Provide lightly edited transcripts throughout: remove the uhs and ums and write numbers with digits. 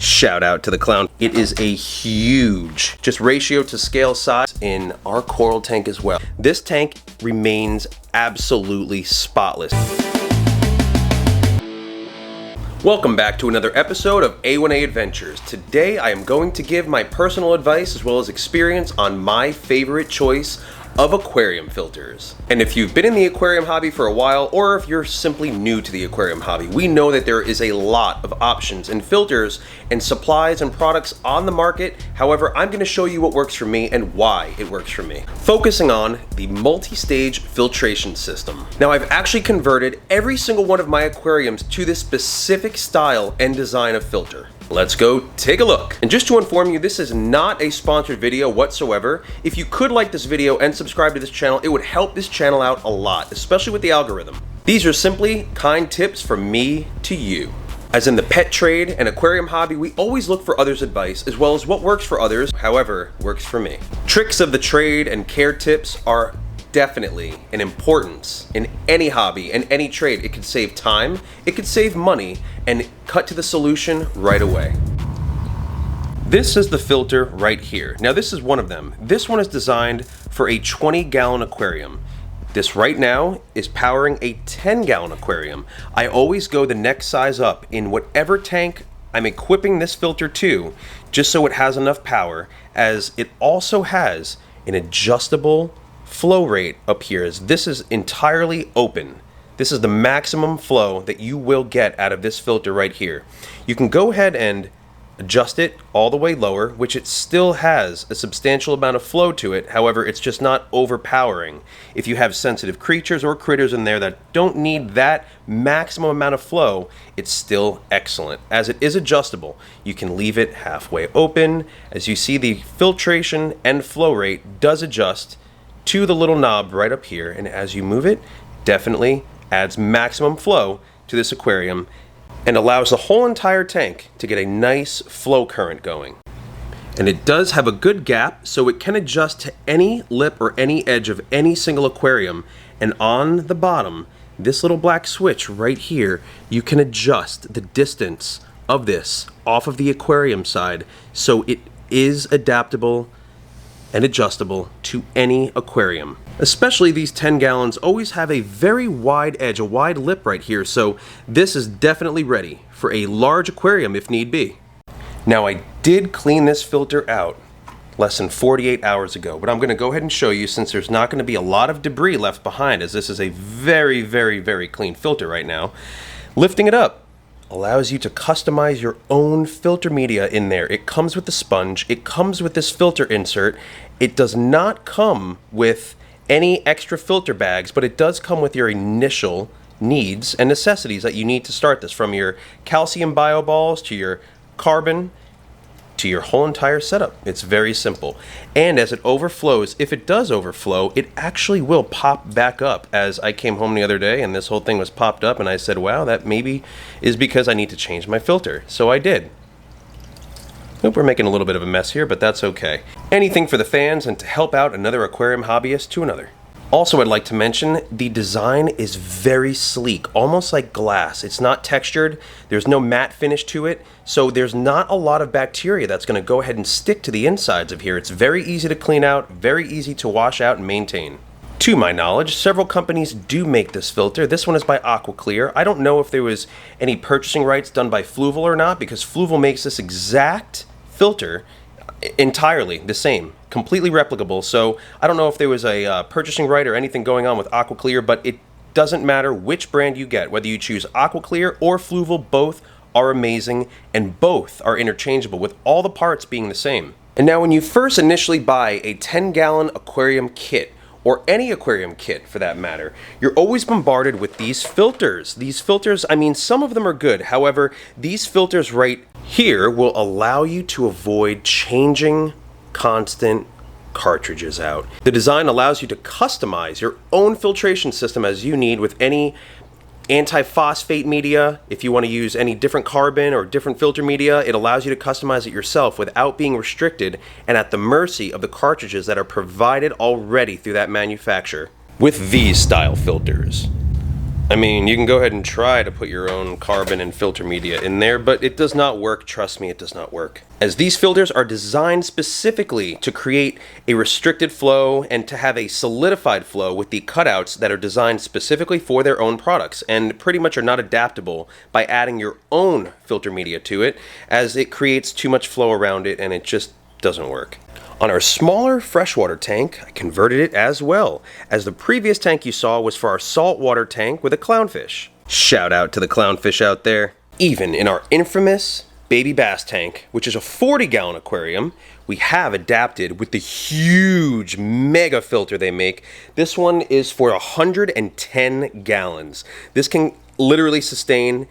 Shout out to the clown. It is a huge, just ratio to scale size in our coral tank as well. This tank remains absolutely spotless. Welcome back to another episode of A1A Adventures. Today I am going to give my personal advice as well as experience on my favorite choice of aquarium filters. And if you've been in the aquarium hobby for a while, or if you're simply new to the aquarium hobby, we know that there is a lot of options and filters and supplies and products on the market. However, I'm going to show you what works for me and why it works for me. Focusing on the multi-stage filtration system. Now, I've actually converted every single one of my aquariums to this specific style and design of filter. Let's go take a look. And just to inform you, this is not a sponsored video whatsoever. If you could like this video and subscribe to this channel, it would help this channel out a lot, especially with the algorithm. These are simply kind tips from me to you. As in the pet trade and aquarium hobby, we always look for others' advice as well as what works for others, however, works for me. Tricks of the trade and care tips are definitely an importance in any hobby and any trade. It could save time, it could save money, and cut to the solution right away. This is the filter right here. Now this is one of them. This one is designed for a 20-gallon aquarium. This right now is powering a 10-gallon aquarium. I always go the next size up in whatever tank I'm equipping this filter to, just so it has enough power, as it also has an adjustable flow rate up here, as this is entirely open. This is the maximum flow that you will get out of this filter right here. You can go ahead and adjust it all the way lower, which it still has a substantial amount of flow to it. However, it's just not overpowering. If you have sensitive creatures or critters in there that don't need that maximum amount of flow, it's still excellent. As it is adjustable, you can leave it halfway open. As you see, the filtration and flow rate does adjust to the little knob right up here, and as you move it, definitely adds maximum flow to this aquarium and allows the whole entire tank to get a nice flow current going. And it does have a good gap, so it can adjust to any lip or any edge of any single aquarium. And on the bottom, this little black switch right here, you can adjust the distance of this off of the aquarium side, so it is adaptable and adjustable to any aquarium. Especially these 10 gallons always have a very wide edge, a wide lip right here, so this is definitely ready for a large aquarium if need be. Now, I did clean this filter out less than 48 hours ago, but I'm going to go ahead and show you, since there's not going to be a lot of debris left behind, as this is a very, very, very clean filter right now. Lifting it up allows you to customize your own filter media in there. It comes with the sponge, it comes with this filter insert. It does not come with any extra filter bags, but it does come with your initial needs and necessities that you need to start this, from your calcium bio balls to your carbon to your whole entire setup. It's very simple. And as it overflows, if it does overflow, it actually will pop back up. As I came home the other day and this whole thing was popped up, and I said, wow, that maybe is because I need to change my filter. So I did. Oop, we're making a little bit of a mess here, but that's okay. Anything for the fans and to help out another aquarium hobbyist to another. Also, I'd like to mention the design is very sleek, almost like glass. It's not textured, there's no matte finish to it, so there's not a lot of bacteria that's going to go ahead and stick to the insides of here. It's very easy to clean out, very easy to wash out and maintain. To my knowledge, several companies do make this filter. This one is by Aquaclear. I don't know if there was any purchasing rights done by Fluval or not, because Fluval makes this exact filter entirely the same, completely replicable. So I don't know if there was a purchasing right or anything going on with Aquaclear, but it doesn't matter which brand you get. Whether you choose Aquaclear or Fluval, both are amazing and both are interchangeable, with all the parts being the same. And now, when you first initially buy a 10-gallon aquarium kit, or any aquarium kit for that matter, you're always bombarded with these filters. These filters, I mean, some of them are good. However, these filters right here will allow you to avoid changing constant cartridges out. The design allows you to customize your own filtration system as you need, with any anti-phosphate media. If you want to use any different carbon or different filter media, it allows you to customize it yourself without being restricted and at the mercy of the cartridges that are provided already through that manufacturer. With these style filters, I mean, you can go ahead and try to put your own carbon and filter media in there, but it does not work. Trust me, it does not work. As these filters are designed specifically to create a restricted flow and to have a solidified flow with the cutouts that are designed specifically for their own products and pretty much are not adaptable by adding your own filter media to it, as it creates too much flow around it and it just doesn't work. On our smaller freshwater tank, I converted it as well, as the previous tank you saw was for our saltwater tank with a clownfish. Shout out to the clownfish out there. Even in our infamous baby bass tank, which is a 40-gallon aquarium, we have adapted with the huge mega filter they make. This one is for 110 gallons. This can literally sustain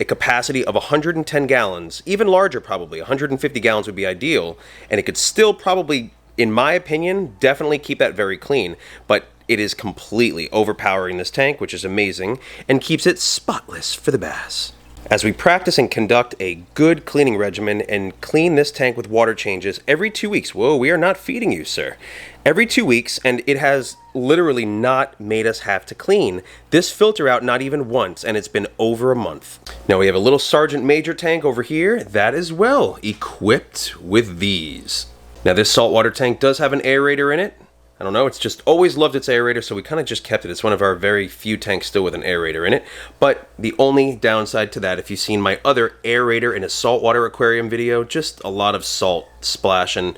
a capacity of 110 gallons, even larger probably, 150 gallons would be ideal, and it could still probably, in my opinion, definitely keep that very clean, but it is completely overpowering this tank, which is amazing, and keeps it spotless for the bass. As we practice and conduct a good cleaning regimen and clean this tank with water changes every 2 weeks. Whoa, we are not feeding you, sir. Every 2 weeks, and it has literally not made us have to clean this filter out not even once, and it's been over a month. Now we have a little Sergeant Major tank over here that is well equipped with these. Now this saltwater tank does have an aerator in it. I don't know, it's just always loved its aerator, so we kind of just kept it. It's one of our very few tanks still with an aerator in it. But the only downside to that, if you've seen my other aerator in a saltwater aquarium video, just a lot of salt splash and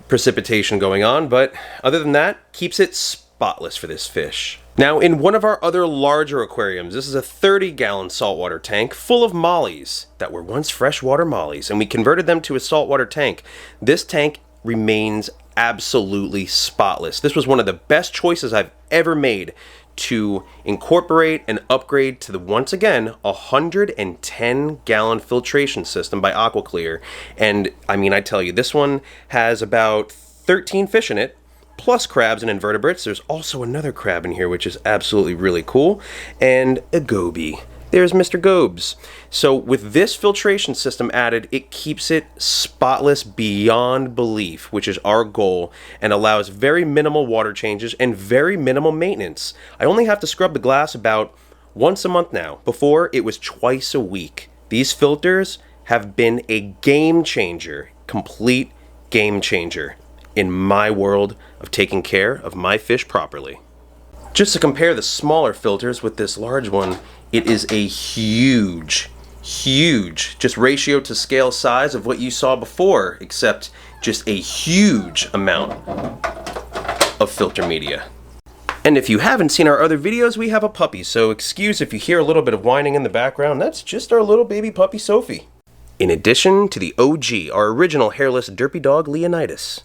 precipitation going on. But other than that, keeps it spotless for this fish. Now, in one of our other larger aquariums, this is a 30-gallon saltwater tank full of mollies that were once freshwater mollies, and we converted them to a saltwater tank. This tank remains absolutely spotless. This was one of the best choices I've ever made to incorporate and upgrade to the, once again, 110-gallon filtration system by AquaClear. And I mean, I tell you, this one has about 13 fish in it, plus crabs and invertebrates. There's also another crab in here, which is absolutely really cool, and a goby. There's Mr. Gobes. So with this filtration system added, it keeps it spotless beyond belief, which is our goal, and allows very minimal water changes and very minimal maintenance. I only have to scrub the glass about once a month now. Before, it was twice a week. These filters have been a game changer, complete game changer in my world of taking care of my fish properly. Just to compare the smaller filters with this large one, it is a huge, just ratio to scale size of what you saw before, except just a huge amount of filter media. And if you haven't seen our other videos, we have a puppy, so excuse if you hear a little bit of whining in the background. That's just our little baby puppy, Sophie. In addition to the OG, our original hairless derpy dog, Leonidas.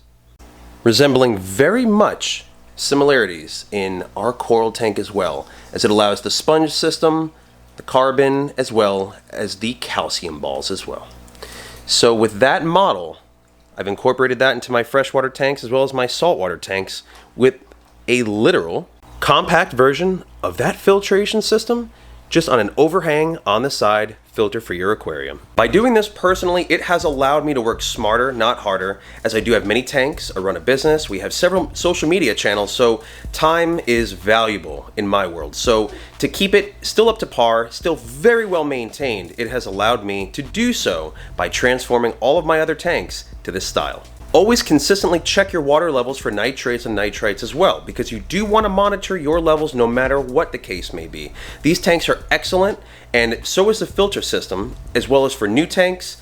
Resembling very much similarities in our coral tank as well, as it allows the sponge system, the carbon, as well as the calcium balls as well. So with that model, I've incorporated that into my freshwater tanks as well as my saltwater tanks with a literal compact version of that filtration system, just on an overhang on the side filter for your aquarium. By doing this personally, it has allowed me to work smarter, not harder, as I do have many tanks, I run a business, we have several social media channels, so time is valuable in my world. So to keep it still up to par, still very well maintained, it has allowed me to do so by transforming all of my other tanks to this style. Always consistently check your water levels for nitrates and nitrites as well, because you do want to monitor your levels no matter what the case may be. These tanks are excellent, and so is the filter system, as well as for new tanks,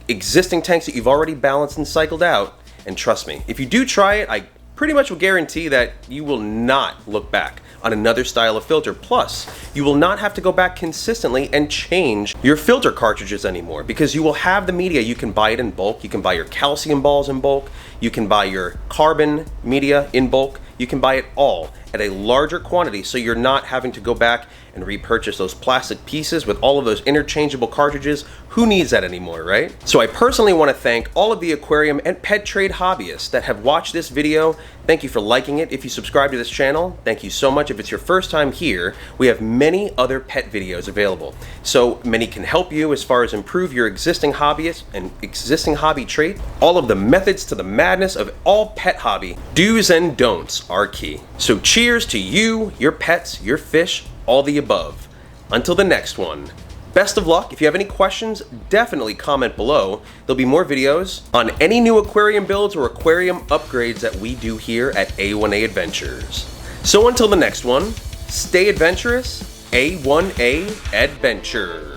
existing tanks that you've already balanced and cycled out. And trust me, if you do try it, I pretty much will guarantee that you will not look back on another style of filter. Plus, you will not have to go back consistently and change your filter cartridges anymore, because you will have the media. You can buy it in bulk. You can buy your calcium balls in bulk. You can buy your carbon media in bulk. You can buy it all at a larger quantity, so you're not having to go back and repurchase those plastic pieces with all of those interchangeable cartridges. Who needs that anymore, right? So I personally want to thank all of the aquarium and pet trade hobbyists that have watched this video. Thank you for liking it. If you subscribe to this channel, thank you so much. If it's your first time here, we have many other pet videos available. So many can help you as far as improve your existing hobbyist and existing hobby trait. All of the methods to the madness of all pet hobby, do's and don'ts are key. So cheers to you, your pets, your fish, all the above. Until the next one, best of luck. If you have any questions, definitely comment below. There'll be more videos on any new aquarium builds or aquarium upgrades that we do here at A1A Adventures. So until the next one, stay adventurous, A1A Adventures.